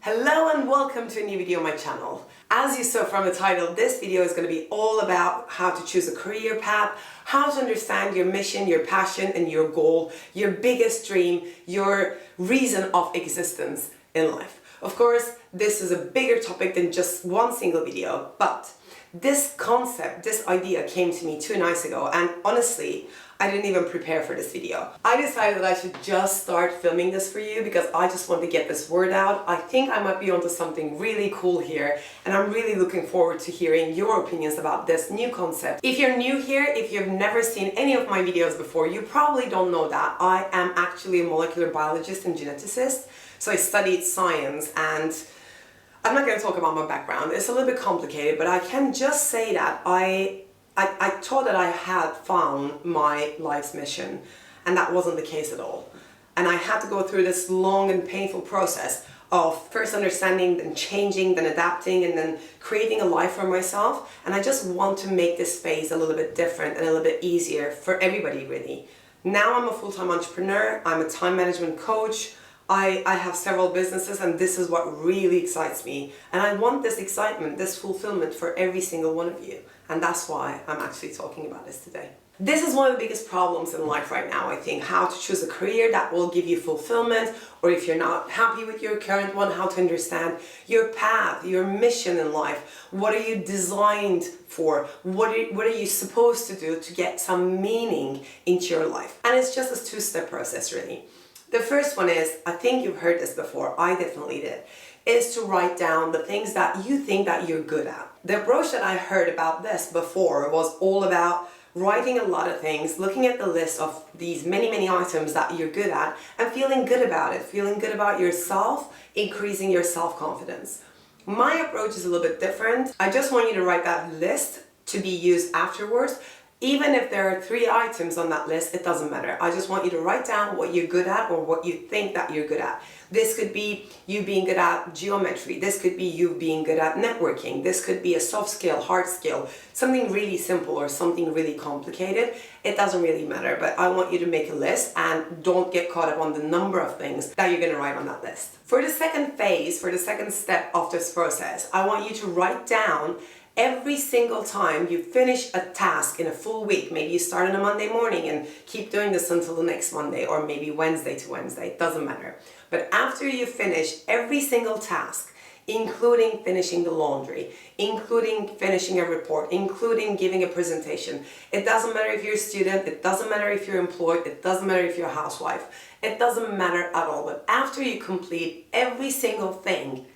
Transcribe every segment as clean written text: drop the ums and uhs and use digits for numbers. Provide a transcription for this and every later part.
Hello and welcome to a new video on my channel. As you saw from the title, this video is going to be all about how to choose a career path, how to understand your mission, your passion and your goal, your biggest dream, your reason of existence in life. Of course, this is a bigger topic than just one single video, but this concept, this idea came to me 2 nights ago, and honestly, I didn't even prepare for this video. I decided that I should just start filming this for you because I just want to get this word out. I think I might be onto something really cool here, and I'm really looking forward to hearing your opinions about this new concept. If you're new here, if you've never seen any of my videos before, you probably don't know that I am actually a molecular biologist and geneticist. So I studied science, and I'm not going to talk about my background. It's a little bit complicated, but I can just say that I thought that I had found my life's mission, and that wasn't the case at all. And I had to go through this long and painful process of first understanding, then changing, then adapting, and then creating a life for myself. And I just want to make this phase a little bit different and a little bit easier for everybody, really. Now I'm a full-time entrepreneur, I'm a time management coach, I have several businesses, and this is what really excites me. And I want this excitement, this fulfillment for every single one of you. And that's why I'm actually talking about this today. This is one of the biggest problems in life right now, I think, how to choose a career that will give you fulfillment, or if you're not happy with your current one, how to understand your path, your mission in life. What are you designed for? What are you supposed to do to get some meaning into your life? And it's just a two-step process, really. The first one is, I think you've heard this before, I definitely did, is to write down the things that you think that you're good at. The approach that I heard about this before was all about writing a lot of things, looking at the list of these many items that you're good at and feeling good about it, feeling good about yourself, increasing your self-confidence. My approach is a little bit different. I just want you to write that list to be used afterwards. Even if there are 3 items on that list, it doesn't matter. I just want you to write down what you're good at or what you think that you're good at. This could be you being good at geometry. This could be you being good at networking. This could be a soft skill, hard skill, something really simple or something really complicated. It doesn't really matter, but I want you to make a list and don't get caught up on the number of things that you're going to write on that list. For the second phase, for the second step of this process, I want you to write down every single time you finish a task in a full week. Maybe you start on a Monday morning and keep doing this until the next Monday, or maybe Wednesday to Wednesday, it doesn't matter. But after you finish every single task, including finishing the laundry, including finishing a report, including giving a presentation, it doesn't matter if you're a student, it doesn't matter if you're employed, it doesn't matter if you're a housewife, it doesn't matter at all. But after you complete every single thing,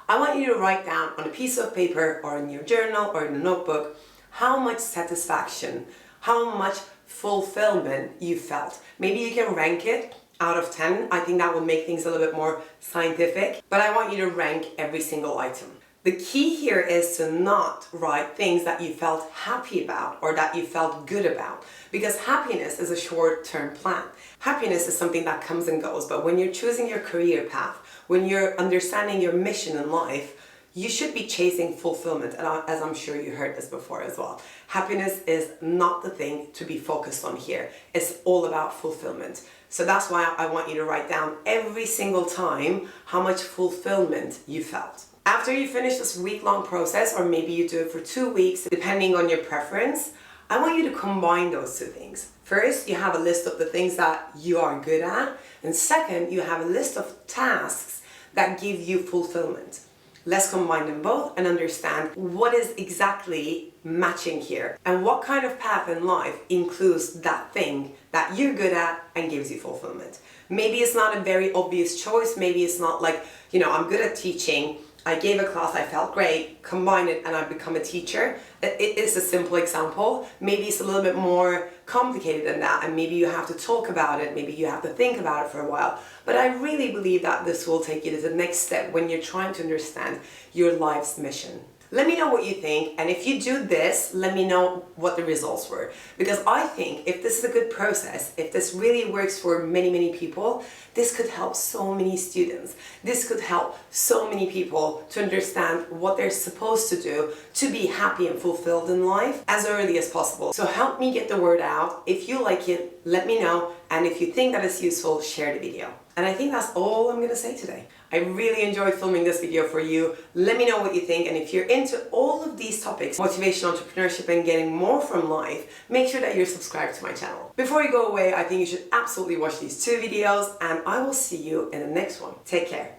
I want you to write down on a piece of paper or in your journal or in a notebook how much satisfaction, how much fulfillment you felt. Maybe you can rank it out of 10. I think that will make things a little bit more scientific, but I want you to rank every single item. The key here is to not write things that you felt happy about or that you felt good about, because happiness is a short-term plan. Happiness is something that comes and goes, but when you're choosing your career path, when you're understanding your mission in life, you should be chasing fulfillment, and as I'm sure you heard this before as well. Happiness is not the thing to be focused on here. It's all about fulfillment. So that's why I want you to write down every single time how much fulfillment you felt. After you finish this week-long process, or maybe you do it for 2 weeks, depending on your preference, I want you to combine those 2 things. First, you have a list of the things that you are good at, and second, you have a list of tasks that give you fulfillment. Let's combine them both and understand what is exactly matching here and what kind of path in life includes that thing that you're good at and gives you fulfillment. Maybe it's not a very obvious choice. Maybe it's not like, I'm good at teaching, I gave a class, I felt great, combine it and I become a teacher. It is a simple example. Maybe it's a little bit more complicated than that, and maybe you have to talk about it, maybe you have to think about it for a while. But I really believe that this will take you to the next step when you're trying to understand your life's mission. Let me know what you think, and if you do this, let me know what the results were. Because I think if this is a good process, if this really works for many people, this could help so many students. This could help so many people to understand what they're supposed to do to be happy and fulfilled in life as early as possible. So help me get the word out. If you like it, let me know, and if you think that it's useful, share the video. And I think that's all I'm gonna say today. I really enjoyed filming this video for you. Let me know what you think, and if you're into all of these topics, motivation, entrepreneurship, and getting more from life, make sure that you're subscribed to my channel. Before you go away, I think you should absolutely watch these 2 videos, and I will see you in the next one. Take care.